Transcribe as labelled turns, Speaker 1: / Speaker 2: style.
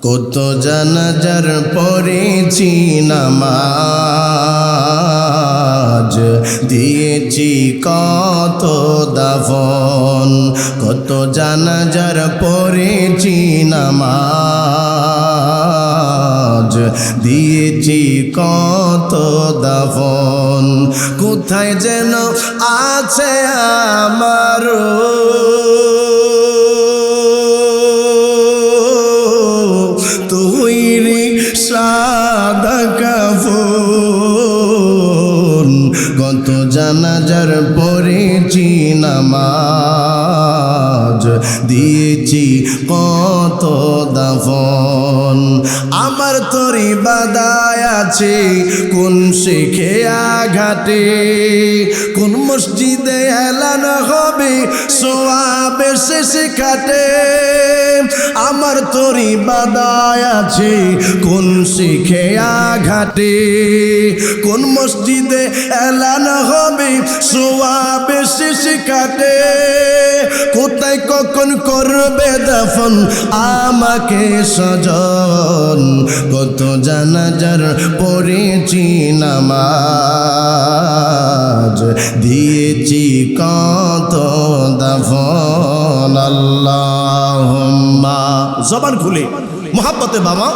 Speaker 1: কত জানাজার পড়েছি নামাজ, দিয়েছি কত দাফন। কত জানাজার পড়েছি নামাজ, দিয়েছি কত দাফন। কোথায় যেন আছে আমার তৈরি সাদা কাফন। কত জানাজার পড়েছি নামাজ, দিয়েছি কত দাফন। আমার তরি বাদায় আছে কোন শেখে আঘাটে, কোন মসজিদে এলান হবে সোয়াবে শেষে কাটে। আমার তরি বাদায় আছে কোন শিখে আঘাটে, কোন মসজিদে এলান হবে সোয়াবে শেষে কাটে। কোথায় কখন করবে দাফন আমাকে স্বজন। কত জানাজার পড়েছি নামাজ, দিয়েছি কত দাফন। আল্লাহুম্মা, জবান খুলে মোহাব্বতে বাবা